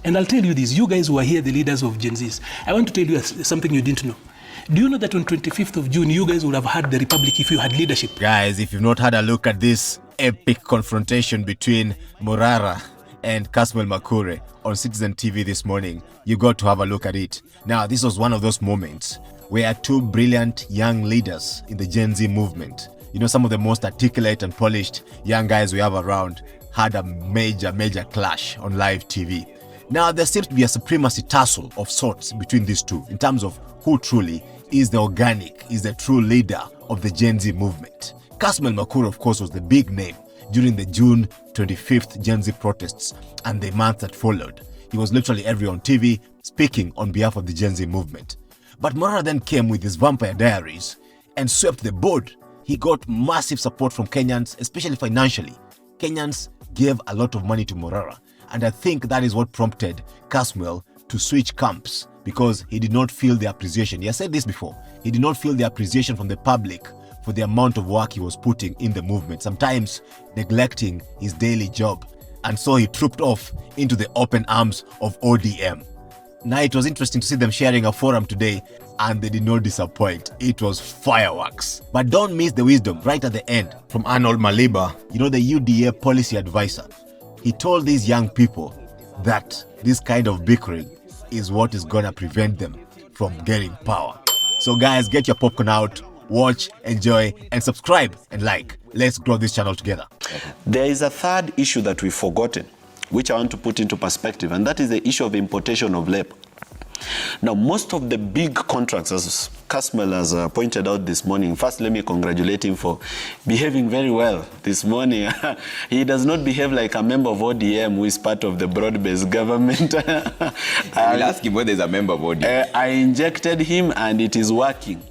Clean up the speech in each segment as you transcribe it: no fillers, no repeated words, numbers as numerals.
And I'll tell you this, you guys who are here, the leaders of Gen Zs, I want to tell you something you didn't know. Do you know that on 25th of June, you guys would have had the Republic if you had leadership? Guys, if you've not had a look at this epic confrontation between MORARA and KASMUEL Makure on Citizen TV this morning, you got to have a look at it. Now, this was one of those moments where two brilliant young leaders in the Gen Z movement, you know, some of the most articulate and polished young guys we have around, had a major clash on live TV. Now, there seems to be a supremacy tussle of sorts between these two in terms of who truly is the true leader of the Gen Z movement. KASMUEL Makure, of course, was the big name during the June 25th Gen Z protests and the month that followed. He was literally everywhere on TV speaking on behalf of the Gen Z movement. But MORARA then came with his vampire diaries and swept the board. He got massive support from Kenyans, especially financially. Kenyans gave a lot of money to MORARA, and I think that is what prompted KASMUEL to switch camps, because he did not feel the appreciation. He has said this before. He did not feel the appreciation from the public for the amount of work he was putting in the movement, sometimes neglecting his daily job. And so he trooped off into the open arms of ODM. Now, it was interesting to see them sharing a forum today, and they did not disappoint. It was fireworks. But don't miss the wisdom right at the end from Arnold Maliba, you know, the UDA policy advisor. He told these young people that this kind of bickering is what is gonna prevent them from getting power. So guys, get your popcorn out, watch, enjoy, and subscribe and like. Let's grow this channel together. There is a third issue that we've forgotten, which I want to put into perspective, and that is the issue of importation of labor. Now, most of the big contracts, as KASMUEL has pointed out this morning, first let me congratulate him for behaving very well this morning. He does not behave like a member of ODM who is part of the broad-based government. I will ask him whether he's a member of ODM. I injected him and it is working.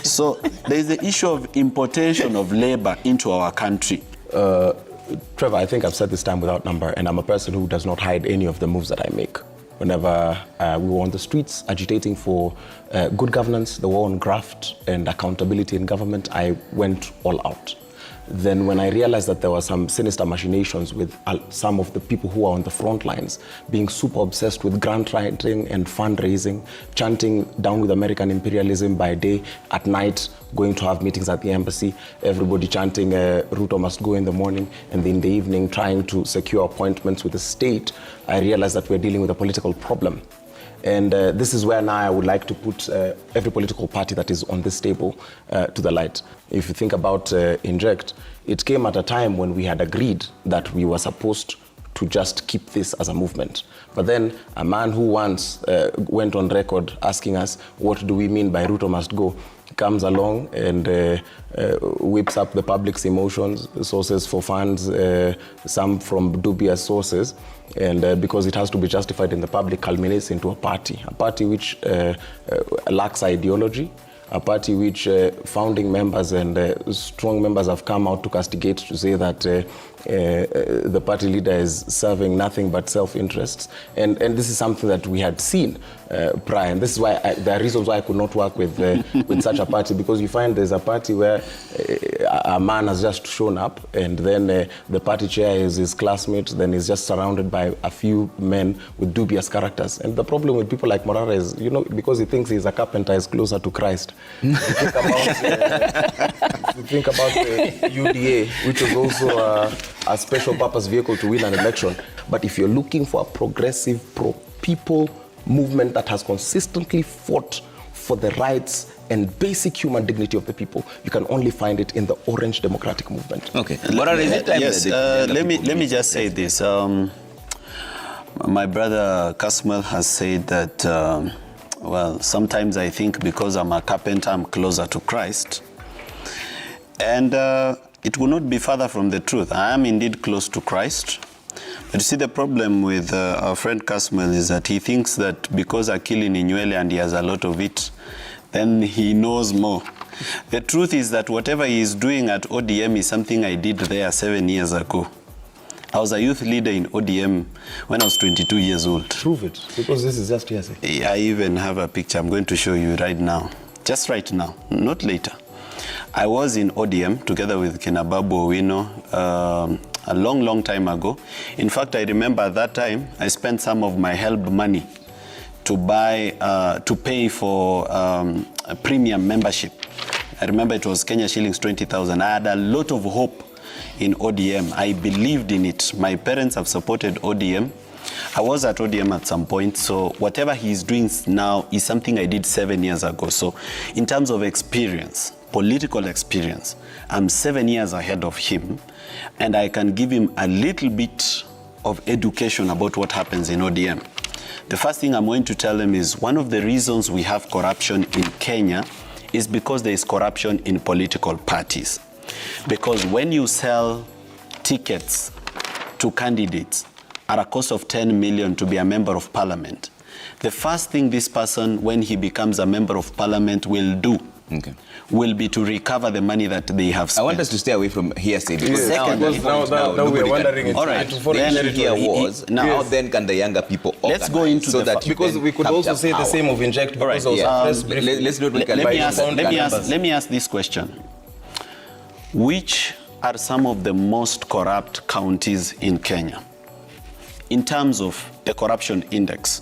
So there is the issue of importation of labor into our country. Trevor, I think I've said this time without number, and I'm a person who does not hide any of the moves that I make. Whenever we were on the streets agitating for good governance, the war on graft and accountability in government, I went all out. Then when I realized that there were some sinister machinations with some of the people who are on the front lines being super obsessed with grant writing and fundraising, chanting down with American imperialism by day, at night going to have meetings at the embassy, everybody chanting Ruto must go in the morning, and in the evening trying to secure appointments with the state, I realized that we're dealing with a political problem. And this is where now I would like to put every political party that is on this table to the light. If you think about Inject, it came at a time when we had agreed that we were supposed to just keep this as a movement. But then a man who once went on record asking us, what do we mean by Ruto must go, comes along and whips up the public's emotions, sources for funds, some from dubious sources, and because it has to be justified in the public, culminates into a party which lacks ideology, a party which founding members and strong members have come out to castigate, to say that the party leader is serving nothing but self-interests. And this is something that we had seen prior. And this is why there are reasons why I could not work with such a party, because you find there's a party where a man has just shown up, and then the party chair is his classmate, then he's just surrounded by a few men with dubious characters. And the problem with people like MORARA is, you know, because he thinks he's a carpenter, he's closer to Christ. You think about UDA, which is also a special purpose vehicle to win an election. But if you're looking for a progressive, pro-people movement that has consistently fought for the rights and basic human dignity of the people, you can only find it in the Orange Democratic Movement. Okay. Yes, let me just say this. My brother KASMUEL has said that, well, sometimes I think because I'm a carpenter, I'm closer to Christ. And it will not be further from the truth. I am indeed close to Christ. But you see, the problem with our friend KASMUEL is that he thinks that because Akili ni nywele and he has a lot of it, then he knows more. The truth is that whatever he is doing at ODM is something I did there 7 years ago. I was a youth leader in ODM when I was 22 years old. Prove it, because this is just hearsay. I even have a picture I'm going to show you right now. Just right now, not later. I was in ODM together with Kenababu Owino, a long time ago. In fact, I remember at that time, I spent some of my HELB money to pay for a premium membership. I remember it was Kenya shillings 20,000. I had a lot of hope in ODM. I believed in it. My parents have supported ODM. I was at ODM at some point, so whatever he's doing now is something I did 7 years ago. So in terms of experience, political experience, I'm 7 years ahead of him, and I can give him a little bit of education about what happens in ODM. The first thing I'm going to tell him is one of the reasons we have corruption in Kenya is because there is corruption in political parties. Because when you sell tickets to candidates at a cost of 10 million to be a member of parliament, the first thing this person, when he becomes a member of parliament, will do will be to recover the money that they have spent. I want us to stay away from hearsay. Because now we are wondering. All right. The issue here was, now then can the younger people organize? Let's go into so that because we could also say the same of inject. Because let's do it. Let me ask this question. Which are some of the most corrupt counties in Kenya in terms of the corruption index,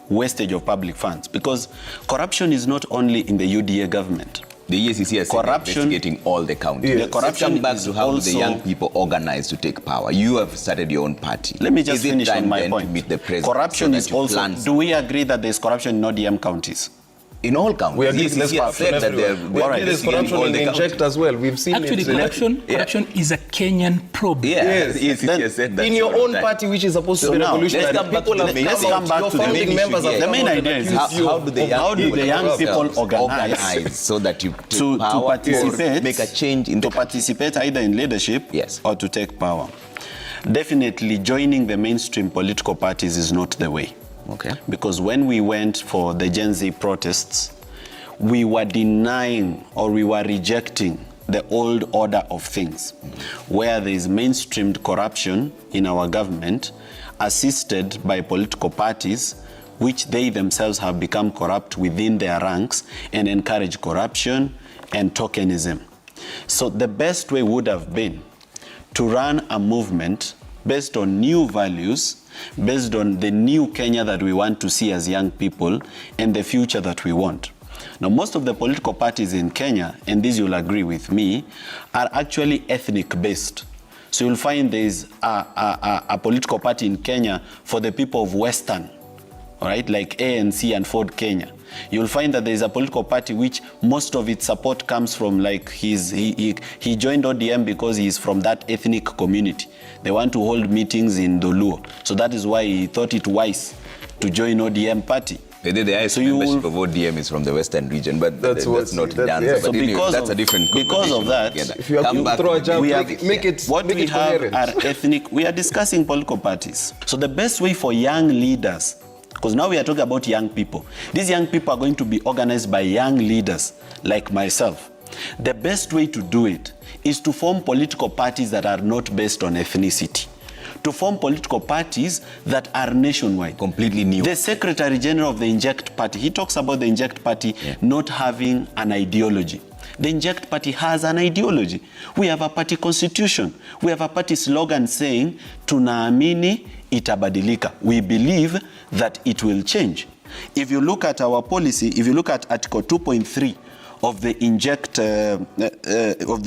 wastage of public funds? Because corruption is not only in the UDA government. The EACC has investigating all the counties. Yes. The corruption come back to how also, the young people organize to take power. You have started your own party. Let me just finish on my point. To meet the president corruption so is also, do we agree that there is corruption in ODM counties? In all counties. We agree there's corruption in inject as well. We've seen actually corruption is a Kenyan problem. Yes, EACC has said that. In your own party, which is supposed to be revolutionary, let's come back to the main issue. The main idea is how do the young people organize so that you to participate, make a change in to participate either in leadership or to take power. Definitely joining the mainstream political parties is not the way. Okay. Because when we went for the Gen Z protests, we were denying or we were rejecting the old order of things, where there is mainstreamed corruption in our government, assisted by political parties, which they themselves have become corrupt within their ranks and encourage corruption and tokenism. So the best way would have been to run a movement based on new values, based on the new Kenya that we want to see as young people and the future that we want. Now, most of the political parties in Kenya, and this you'll agree with me, are actually ethnic-based. So you'll find there's a political party in Kenya for the people of Western, all right, like ANC and Ford Kenya. You'll find that there's a political party which most of its support comes from, like he joined ODM because he's from that ethnic community. They want to hold meetings in Doluo. So that is why he thought it wise to join ODM party. The membership of ODM is from the Western region, but that's not the answer. Yeah. So anyway, that's a different because of that, if you have throw a jab, make it are ethnic. We are discussing political parties. So the best way for young leaders, because now we are talking about young people. These young people are going to be organized by young leaders like myself. The best way to do it is to form political parties that are not based on ethnicity. To form political parties that are nationwide. Completely new. The Secretary General of the Inject Party, he talks about the Inject Party not having an ideology. The Inject Party has an ideology. We have a party constitution. We have a party slogan saying, tunaamini itabadilika. We believe that it will change. If you look at our policy, if you look at Article 2.3 of the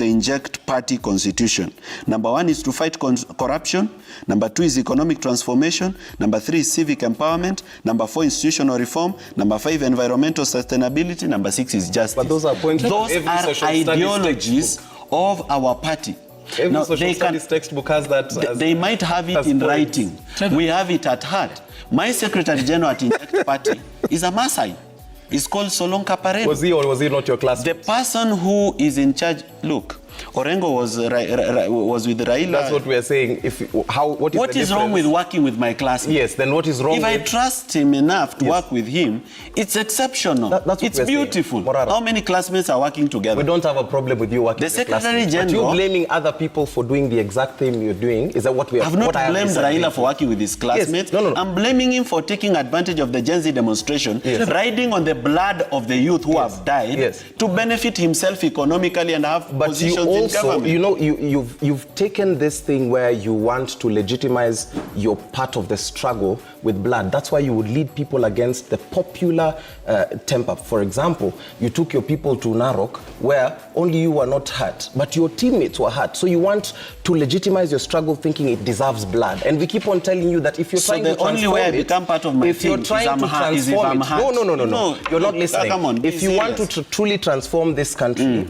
Inject Party Constitution, number 1 is to fight corruption. Number 2 is economic transformation. Number 3 is civic empowerment. Number 4, institutional reform. Number 5, environmental sustainability. Number 6 is justice. But those are points. Those are ideologies of our party. Now, social studies textbook has that. They might have it in writing. We have it at heart. My Secretary General at Inject Party is a Maasai. It's called Solonka Pareno. Was he or was he not your classmate? The person who is in charge, look, Orengo was with Raila. That's what we are saying. What is wrong with working with my classmate? Yes, then what is wrong if I trust him enough to work with him, it's exceptional. It's beautiful. How many classmates are working together? We don't have a problem with you working with the Secretary General. But you blaming other people for doing the exact thing you're doing, is that what we are? I've not blamed Raila for working with his classmates. Yes. No. I'm blaming him for taking advantage of the Gen Z demonstration, riding on the blood of the youth who have died to benefit himself economically and have positions also, you know, you've taken this thing where you want to legitimize your part of the struggle with blood. That's why you would lead people against the popular temper. For example, you took your people to Narok where only you were not hurt, but your teammates were hurt. So you want to legitimize your struggle thinking it deserves blood. And we keep on telling you that if you're trying to transform it, the only way I become part of my if you're trying to transform it, no, you're not listening. Come on, if you want to truly transform this country,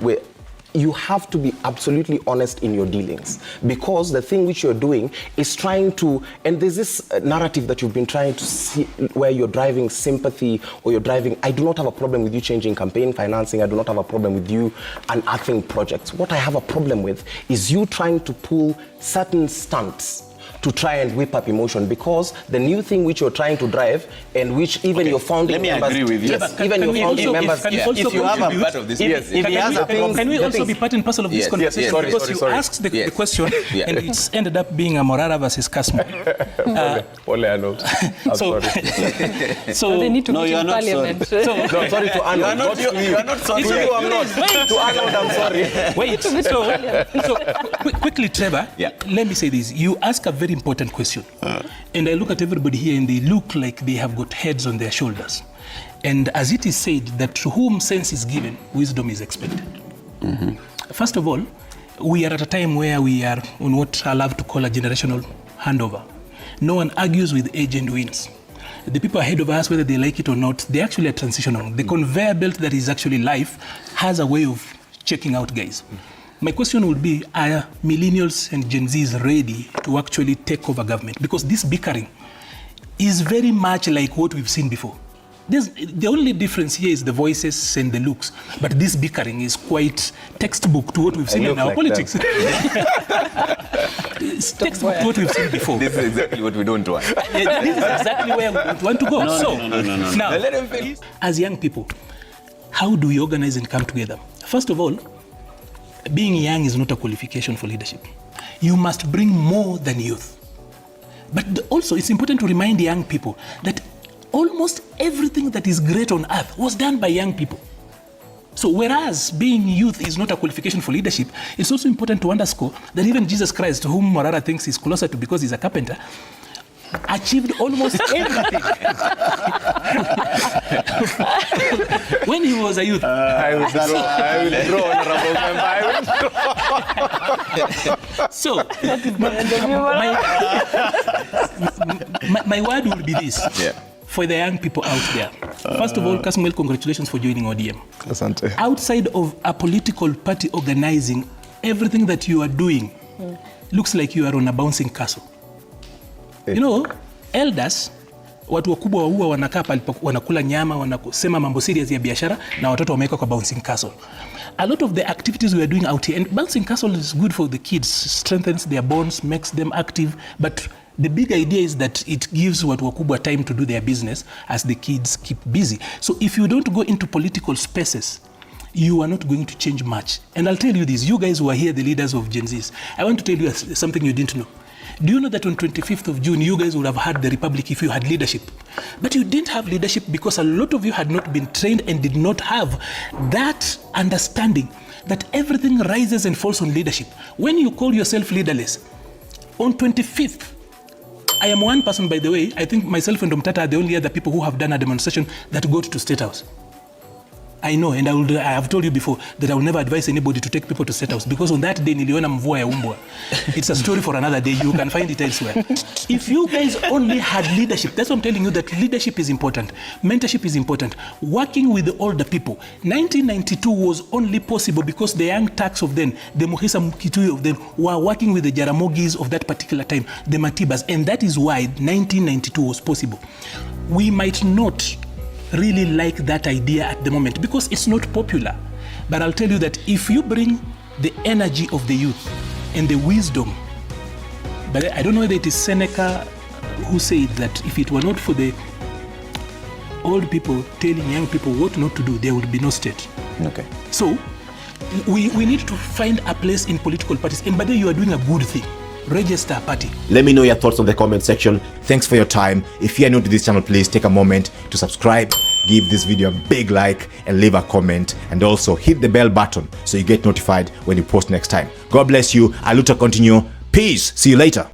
you have to be absolutely honest in your dealings, because the thing which you're doing is trying to, and there's this narrative that you've been trying to see where you're driving sympathy or you're driving, I do not have a problem with you changing campaign financing, I do not have a problem with you unearthing projects. What I have a problem with is you trying to pull certain stunts to try and whip up emotion, because the new thing which you're trying to drive and which even your founding members... Let me agree with you. Yes, even your founding members... If you have a part of this... Can we also be part and parcel of this conversation? Because you asked the question and it's ended up being a Morara versus KASMUEL. Only I know. I'm sorry. So they need to No, meet you are in not parliament. sorry. No, sorry to Arnold. You are not sorry. To you, I'm not. To Arnold, I'm sorry. Wait, so quickly, Trevor, let me say this. You ask a very important question. And I look at everybody here and they look like they have got heads on their shoulders. And as it is said, that to whom sense is given, wisdom is expected. First of all, we are at a time where we are on what I love to call a generational handover. No one argues with age and wins. The people ahead of us, whether they like it or not, they actually are transitional. The conveyor belt that is actually life has a way of checking out guys. My question would be, are millennials and Gen Zs ready to actually take over government? Because this bickering is very much like what we've seen before. The only difference here is the voices and the looks. But this bickering is quite textbook to what we've seen in our politics. It's textbook to what we've seen before. This is exactly what we don't want. This is exactly where we don't want to go. No. Now, as young people, how do we organize and come together? First of all, being young is not a qualification for leadership. You must bring more than youth. But also, it's important to remind young people that almost everything that is great on earth was done by young people. So whereas being youth is not a qualification for leadership, it's also important to underscore that even Jesus Christ, whom Morara thinks he's closer to because he's a carpenter, achieved almost everything when he was a youth. I withdraw, honorable member. So, my word will be this for the young people out there. First of all, KASMUEL, congratulations for joining ODM. Asante. Outside of a political party organizing, everything that you are doing looks like you are on a bouncing castle. You know, elders, watu wakubwa huwa wanakaa wanakula nyama, wanasema mambo serious ya biashara na watoto wameweka kwa bouncing castle. A lot of the activities we are doing out here, and bouncing castle is good for the kids, strengthens their bonds, makes them active, but the big idea is that it gives watu wakubwa time to do their business as the kids keep busy. So if you don't go into political spaces, you are not going to change much. And I'll tell you this, you guys who are here, the leaders of Gen Zs, I want to tell you something you didn't know. Do you know that on 25th of June, you guys would have had the Republic if you had leadership? But you didn't have leadership because a lot of you had not been trained and did not have that understanding that everything rises and falls on leadership. When you call yourself leaderless, on 25th, I am one person, by the way, I think myself and Domtata are the only other people who have done a demonstration that got to State House. I know, and I have told you before that I will never advise anybody to take people to State House because on that day, niliona mvua ya umbwa. It's a story for another day. You can find it elsewhere. If you guys only had leadership, that's what I'm telling you, that leadership is important. Mentorship is important. Working with the older people. 1992 was only possible because the young Turks of then, the Mohisa Mkitui of then, were working with the Jaramogis of that particular time, the Matibas, and that is why 1992 was possible. We might not really like that idea at the moment because it's not popular. But I'll tell you that if you bring the energy of the youth and the wisdom, but I don't know whether it is Seneca who said that if it were not for the old people telling young people what not to do, there would be no state. Okay. So we need to find a place in political parties. And by the way, you are doing a good thing. Register a party. Let me know your thoughts on the comment section. Thanks for your time. If you are new to this channel, please take a moment to subscribe give this video a big like and leave a comment, and also hit the bell button so you get notified when you post next time. God bless you. Aluta continue. Peace. See you later.